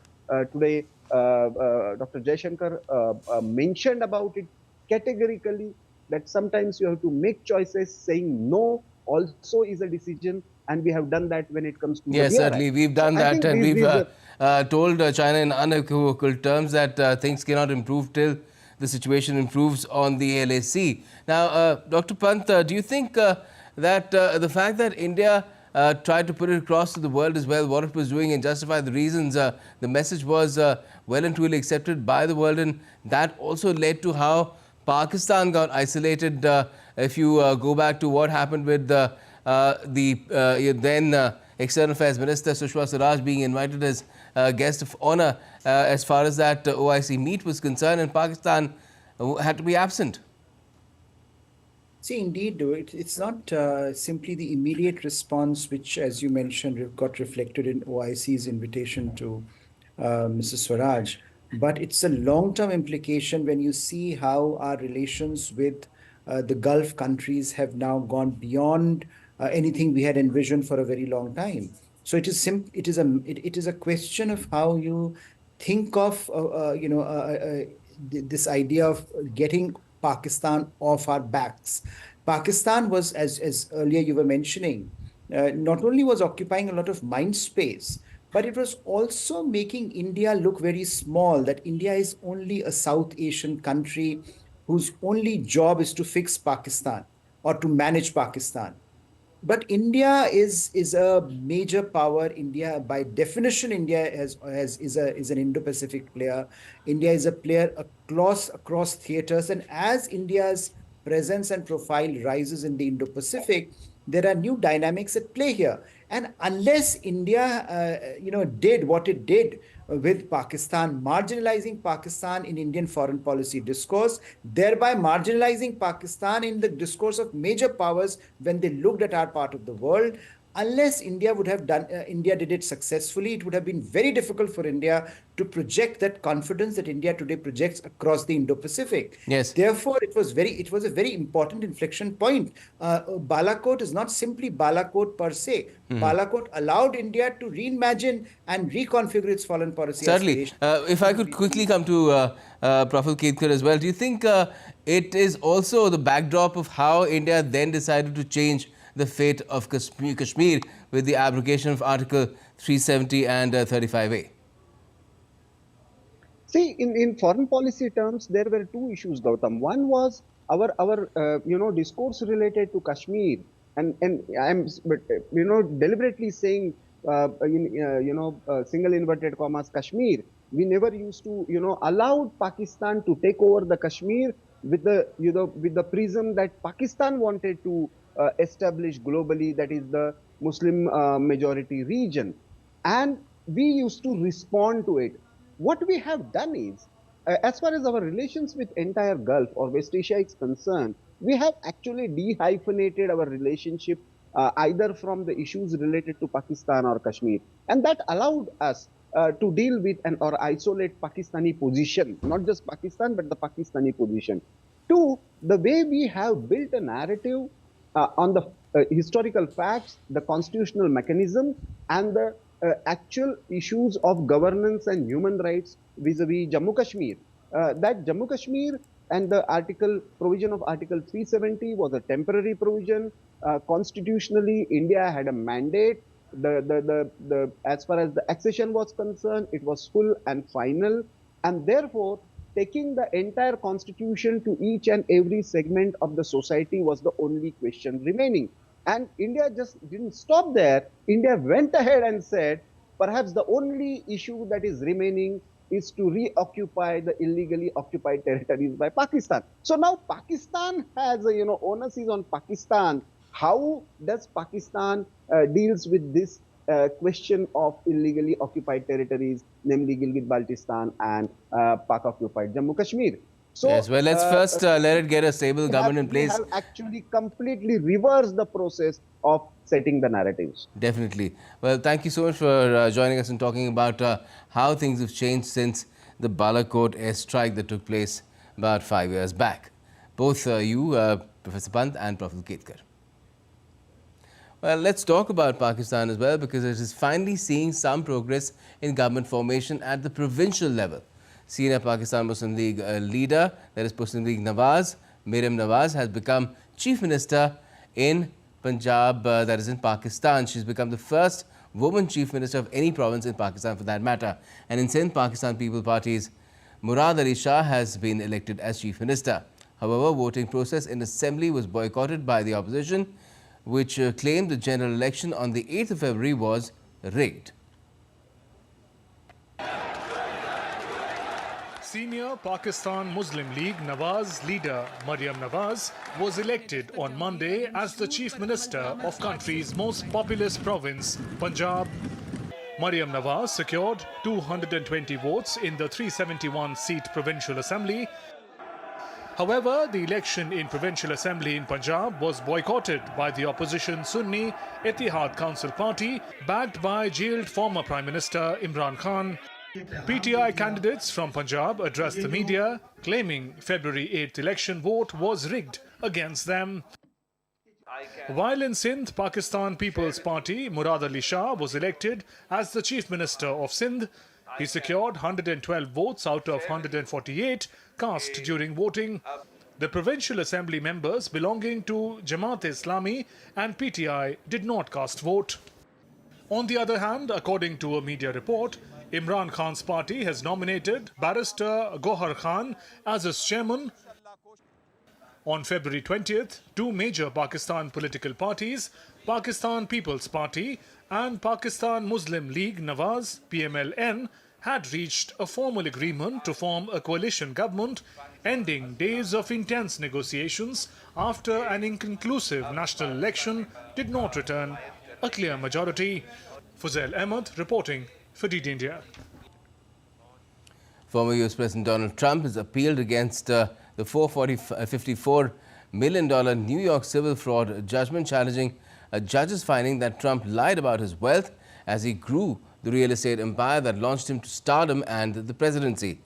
today, Dr. Jaishankar mentioned about it categorically, that sometimes you have to make choices. Saying no also is a decision, and we have done that when it comes to yes, certainly we've done that, and we've told China in unequivocal terms that things cannot improve till the situation improves on the LAC. Now, Dr. Pant, do you think that the fact that India tried to put it across to the world as well what it was doing and justify the reasons, the message was well and truly accepted by the world, and that also led to how Pakistan got isolated? If you go back to what happened with the then External Affairs Minister Sushma Swaraj being invited as guest of honor as far as that OIC meet was concerned, and Pakistan had to be absent. See, indeed, it's not simply the immediate response, which, as you mentioned, got reflected in OIC's invitation to Mrs. Swaraj. But it's a long-term implication when you see how our relations with the Gulf countries have now gone beyond anything we had envisioned for a very long time. So it is a question of how you think of this idea of getting Pakistan off our backs. Pakistan was, as earlier you were mentioning, not only was occupying a lot of mind space, but it was also making India look very small, that India is only a South Asian country whose only job is to fix Pakistan or to manage Pakistan. But India is a major power. India, by definition, India is an Indo-Pacific player. India is a player across theaters, and as India's presence and profile rises in the Indo-Pacific, there are new dynamics at play here. And unless India, did what it did with Pakistan, marginalizing Pakistan in Indian foreign policy discourse, thereby marginalizing Pakistan in the discourse of major powers when they looked at our part of the world, unless India did it successfully, it would have been very difficult for India to project that confidence that India today projects across the Indo-Pacific. Yes. Therefore, it was a very important inflection point. Balakot is not simply Balakot per se. Balakot allowed India to reimagine and reconfigure its foreign policy. Certainly. If I could quickly come to Praful Kedkar as well, do you think it is also the backdrop of how India then decided to change the fate of Kashmir with the abrogation of Article 370 and 35A? See, in foreign policy terms, there were two issues, Gautam. One was our discourse related to Kashmir, and I'm deliberately saying single inverted commas Kashmir. We never used to allowed Pakistan to take over the Kashmir with the prism that Pakistan wanted to establish globally, that is the Muslim majority region, and we used to respond to it. What we have done is, as far as our relations with entire Gulf or West Asia is concerned, we have actually dehyphenated our relationship either from the issues related to Pakistan or Kashmir, and that allowed us to deal with or isolate Pakistani position, not just Pakistan but the Pakistani position. Two, the way we have built a narrative on the historical facts, the constitutional mechanism, and the actual issues of governance and human rights vis-a-vis Jammu Kashmir. That Jammu Kashmir And the provision of Article 370 was a temporary provision. Constitutionally, India had a mandate. As far as the accession was concerned, it was full and final. And therefore, taking the entire constitution to each and every segment of the society was the only question remaining. And India just didn't stop there. India went ahead and said, perhaps the only issue that is remaining is to reoccupy the illegally occupied territories by Pakistan. So now Pakistan has, onus is on Pakistan. How does Pakistan deals with this question of illegally occupied territories, namely Gilgit-Baltistan and Pak-occupied Jammu Kashmir? So, yes, well, let's first let it get a stable government in place. We have actually completely reversed the process of setting the narratives. Definitely. Well, thank you so much for joining us and talking about how things have changed since the Balakot airstrike that took place about 5 years back. Both you, Professor Pant and Prof. Ketkar. Well, let's talk about Pakistan as well, because it is finally seeing some progress in government formation at the provincial level. Senior Pakistan Muslim League leader, that is Muslim League Nawaz, Miriam Nawaz, has become Chief Minister in Punjab, that is in Pakistan. She's become the first woman Chief Minister of any province in Pakistan for that matter. And in Sindh, Pakistan People Party's Murad Ali Shah has been elected as Chief Minister. However, voting process in Assembly was boycotted by the opposition, which claimed the general election on the 8th of February was rigged. Senior Pakistan Muslim League Nawaz leader Maryam Nawaz was elected on Monday as the Chief Minister of country's most populous province, Punjab. Maryam Nawaz secured 220 votes in the 371-seat Provincial Assembly. However, the election in Provincial Assembly in Punjab was boycotted by the opposition Sunni Ittihad Council Party, backed by jailed former Prime Minister Imran Khan. PTI candidates from Punjab addressed the media, claiming February 8th election vote was rigged against them. While in Sindh, Pakistan People's Party, Murad Ali Shah was elected as the Chief Minister of Sindh. He secured 112 votes out of 148 cast during voting. The Provincial Assembly members belonging to Jamaat-e-Islami and PTI did not cast vote. On the other hand, according to a media report, Imran Khan's party has nominated Barrister Gohar Khan as its chairman. On February 20th, two major Pakistan political parties, Pakistan People's Party and Pakistan Muslim League Nawaz (PMLN), had reached a formal agreement to form a coalition government, ending days of intense negotiations after an inconclusive national election did not return a clear majority. Fuzail Ahmed reporting for DD India. Former US President Donald Trump has appealed against the $54 million New York civil fraud judgment, challenging a judge's finding that Trump lied about his wealth as he grew the real estate empire that launched him to stardom and the presidency.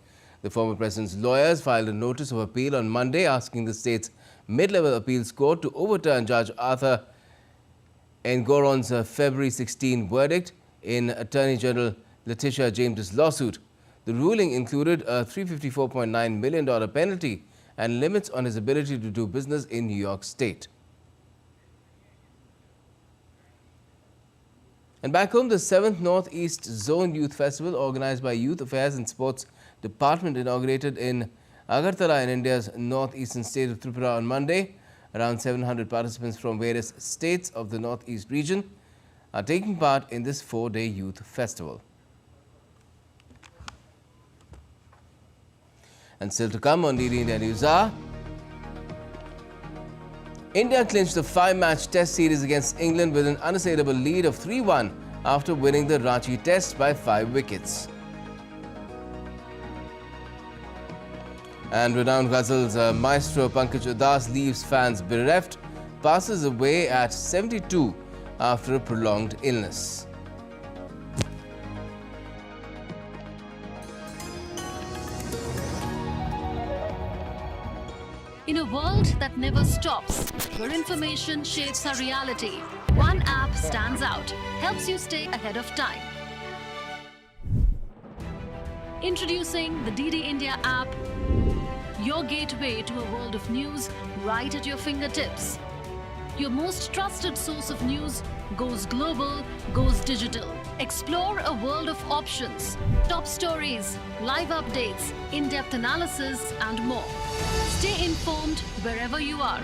The former president's lawyers filed a notice of appeal on Monday, asking the state's mid-level appeals court to overturn Judge Arthur Engoron's February 16 verdict in Attorney General Letitia James's lawsuit. The ruling included a $354.9 million penalty and limits on his ability to do business in New York State. And back home, the 7th Northeast Zone Youth Festival, organized by Youth Affairs and Sports Department, inaugurated in Agartala in India's northeastern state of Tripura on Monday. Around 700 participants from various states of the northeast region are taking part in this 4-day youth festival. And still to come on DD India News are: India clinched the 5-match Test series against England with an unassailable lead of 3-1 after winning the Ranchi Test by 5 wickets. And renowned ghazals maestro Pankaj Udhas leaves fans bereft, passes away at 72 after a prolonged illness. In a world that never stops, where information shapes our reality, one app stands out, helps you stay ahead of time. Introducing the DD India app, your gateway to a world of news right at your fingertips. Your most trusted source of news goes global, goes digital. Explore a world of options, top stories, live updates, in-depth analysis, and more. Stay informed wherever you are.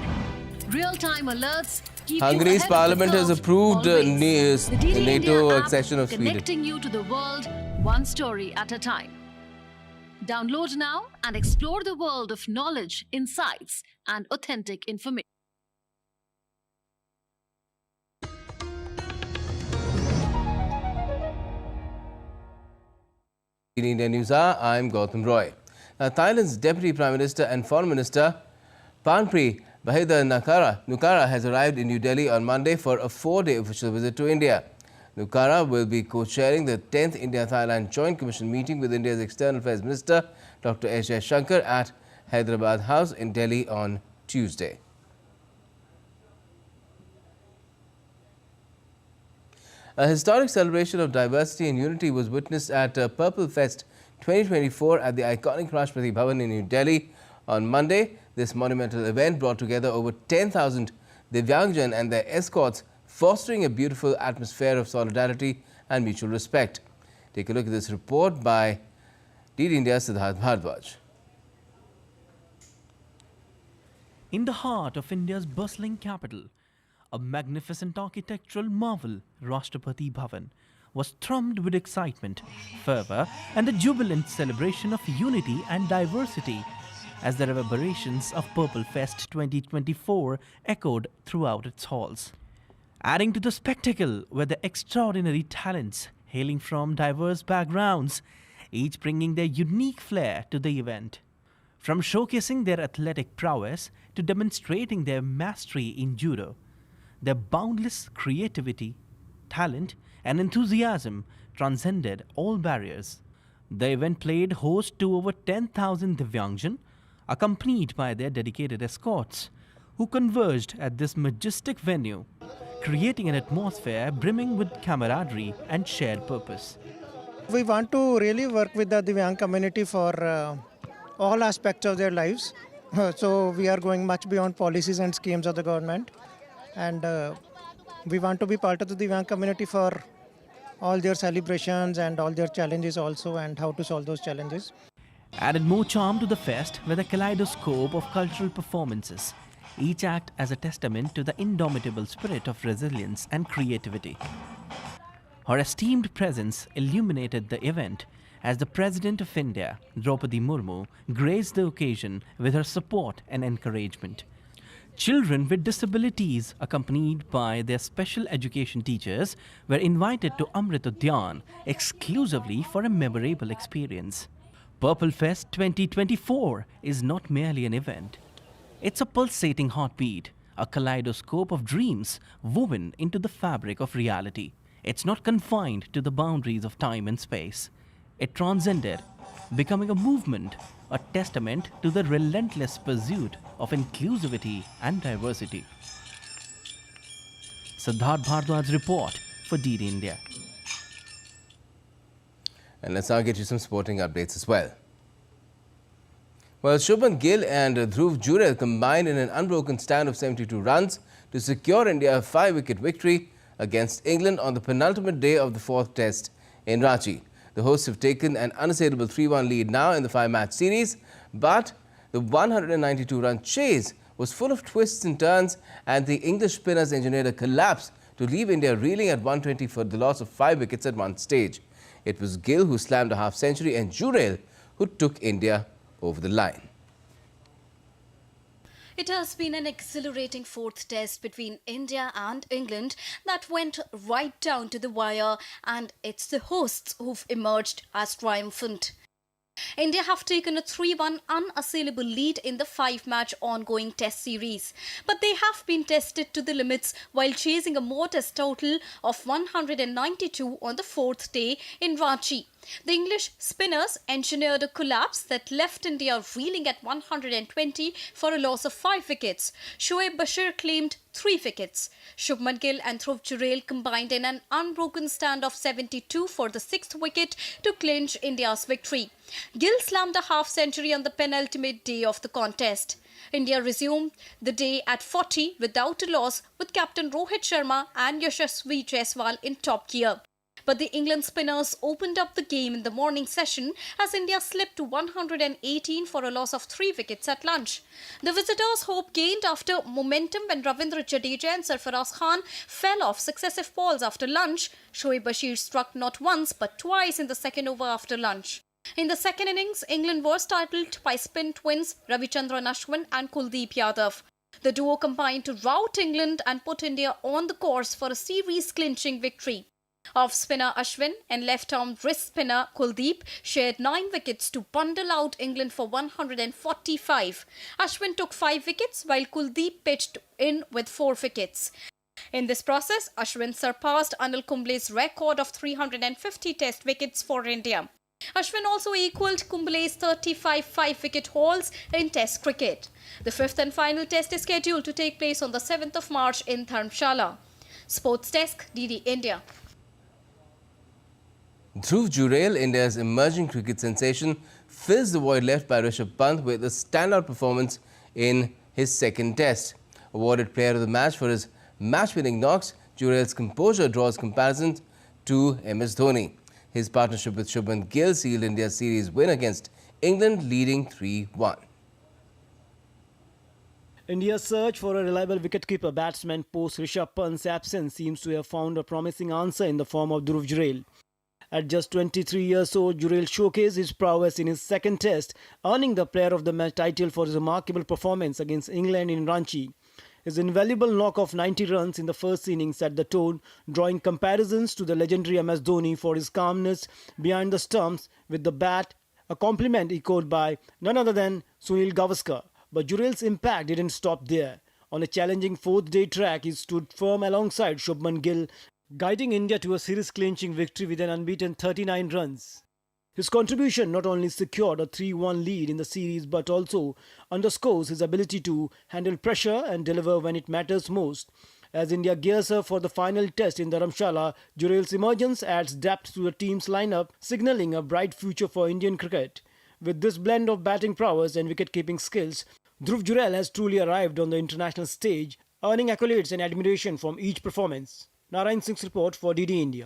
Real-time alerts keep Hungary's you ahead parliament of the has curve, approved always. The DD NATO India app, accession of Sweden. connecting you to the world, one story at a time. Download now and explore the world of knowledge, insights, and authentic information. In India News Hour, I'm Gautam Roy. Now, Thailand's Deputy Prime Minister and Foreign Minister Parnpree Bahiddha-Nukara has arrived in New Delhi on Monday for a 4-day official visit to India. Nukara will be co-chairing the 10th India-Thailand Joint Commission meeting with India's External Affairs Minister Dr. S. Shankar at Hyderabad House in Delhi on Tuesday. A historic celebration of diversity and unity was witnessed at Purple Fest 2024 at the iconic Rashtrapati Bhavan in New Delhi on Monday. This monumental event brought together over 10,000 Divyangjan and their escorts, fostering a beautiful atmosphere of solidarity and mutual respect. Take a look at this report by DD India's Siddharth Bhardwaj. In the heart of India's bustling capital, a magnificent architectural marvel, Rashtrapati Bhavan, was thrummed with excitement, fervour and the jubilant celebration of unity and diversity as the reverberations of Purple Fest 2024 echoed throughout its halls. Adding to the spectacle were the extraordinary talents hailing from diverse backgrounds, each bringing their unique flair to the event. From showcasing their athletic prowess to demonstrating their mastery in judo, their boundless creativity, talent, and enthusiasm transcended all barriers. The event played host to over 10,000 Divyangjan, accompanied by their dedicated escorts, who converged at this majestic venue, creating an atmosphere brimming with camaraderie and shared purpose. We want to really work with the Divyang community for all aspects of their lives. So we are going much beyond policies and schemes of the government. And we want to be part of the Divyang community for all their celebrations and all their challenges also, and how to solve those challenges. Added more charm to the fest were the kaleidoscope of cultural performances, each act as a testament to the indomitable spirit of resilience and creativity. Her esteemed presence illuminated the event as the President of India, Draupadi Murmu, graced the occasion with her support and encouragement. Children with disabilities, accompanied by their special education teachers, were invited to Amrit Udyan exclusively for a memorable experience. Purple Fest 2024 is not merely an event. It's a pulsating heartbeat, a kaleidoscope of dreams woven into the fabric of reality. It's not confined to the boundaries of time and space. It transcended, becoming a movement, a testament to the relentless pursuit of inclusivity and diversity. Siddharth Bhardwaj's report for DD India. And let's now get you some sporting updates as well. Well, Shubman Gill and Dhruv Jurel combined in an unbroken stand of 72 runs to secure India a 5-wicket victory against England on the penultimate day of the 4th Test in Ranchi. The hosts have taken an unassailable 3-1 lead now in the 5-match series, but the 192-run chase was full of twists and turns, and the English spinners engineered a collapse to leave India reeling at 120 for the loss of 5 wickets at one stage. It was Gill who slammed a half-century and Jurel who took India over the line. It has been an exhilarating 4th Test between India and England that went right down to the wire, and it's the hosts who've emerged as triumphant. India have taken a 3-1 unassailable lead in the 5-match ongoing Test series, but they have been tested to the limits while chasing a modest total of 192 on the 4th day in Ranchi. The English spinners engineered a collapse that left India reeling at 120 for a loss of 5 wickets. Shoaib Bashir claimed 3 wickets. Shubman Gill and Dhruv Jurel combined in an unbroken stand of 72 for the 6th wicket to clinch India's victory. Gill slammed a half-century on the penultimate day of the contest. India resumed the day at 40 without a loss, with captain Rohit Sharma and Yashasvi Jaiswal in top gear. But the England spinners opened up the game in the morning session as India slipped to 118 for a loss of 3 wickets at lunch. The visitors' hope gained after momentum when Ravindra Jadeja and Sarfaraz Khan fell off successive balls after lunch. Shoaib Bashir struck not once but twice in the second over after lunch. In the second innings, England were startled by spin twins Ravichandran Ashwin and Kuldeep Yadav. The duo combined to rout England and put India on the course for a series-clinching victory. Off-spinner Ashwin and left-arm wrist spinner Kuldeep shared 9 wickets to bundle out England for 145. Ashwin took 5 wickets while Kuldeep pitched in with 4 wickets. In this process, Ashwin surpassed Anil Kumble's record of 350 test wickets for India. Ashwin also equalled Kumble's 35 5-wicket hauls in Test cricket. The 5th and final test is scheduled to take place on the 7th of March in Dharamshala. Sports Desk, DD India. Dhruv Jurel, India's emerging cricket sensation, fills the void left by Rishabh Pant with a standout performance in his second test. Awarded player of the match for his match-winning knocks, Jurel's composure draws comparisons to MS Dhoni. His partnership with Shubman Gill sealed India's series win against England, leading 3-1. India's search for a reliable wicketkeeper batsman post Rishabh Pant's absence seems to have found a promising answer in the form of Dhruv Jurel. At just 23 years old, Jurel showcased his prowess in his second test, earning the Player of the Match title for his remarkable performance against England in Ranchi. His invaluable knock of 90 runs in the first innings set the tone, drawing comparisons to the legendary MS Dhoni for his calmness behind the stumps with the bat, a compliment echoed by none other than Sunil Gavaskar. But Jurel's impact didn't stop there. On a challenging fourth-day track, he stood firm alongside Shubman Gill, guiding India to a series-clinching victory with an unbeaten 39 runs. His contribution not only secured a 3-1 lead in the series but also underscores his ability to handle pressure and deliver when it matters most. As India gears up for the final test in Dharamshala, Jurel's emergence adds depth to the team's lineup, signalling a bright future for Indian cricket. With this blend of batting prowess and wicket-keeping skills, Dhruv Jurel has truly arrived on the international stage, earning accolades and admiration from each performance. Narayan Singh's report for DD India.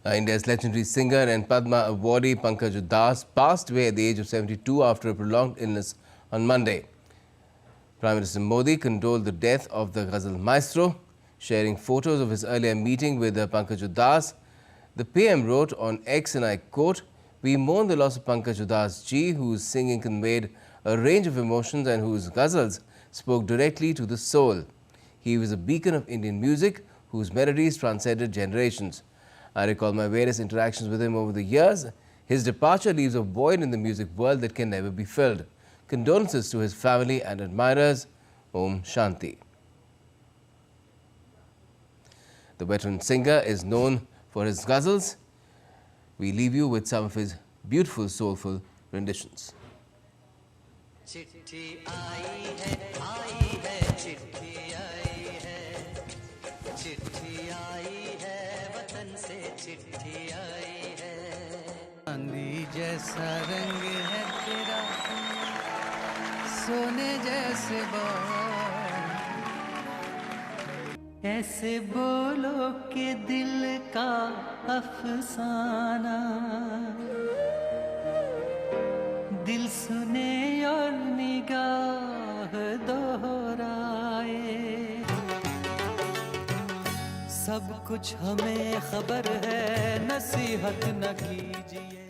India's legendary singer and Padma awardee Pankaj Udhas passed away at the age of 72 after a prolonged illness on Monday. Prime Minister Modi condoled the death of the ghazal maestro, sharing photos of his earlier meeting with Pankaj Udhas. The PM wrote on X, and I quote, "We mourn the loss of Pankaj Udhas ji, whose singing conveyed a range of emotions and whose ghazals spoke directly to the soul. He was a beacon of Indian music whose melodies transcended generations. I recall my various interactions with him over the years. His departure leaves a void in the music world that can never be filled. Condolences to his family and admirers. Om Shanti." The veteran singer is known for his ghazals. We leave you with some of his beautiful, soulful renditions. चांदी जैसा रंग है तेरा, सोने जैसे बाल, ऐसे बोलो के दिल का अफसाना, दिल सुने और निगाह दोहराए। सब कुछ हमें खबर है, नसीहत न कीजिए।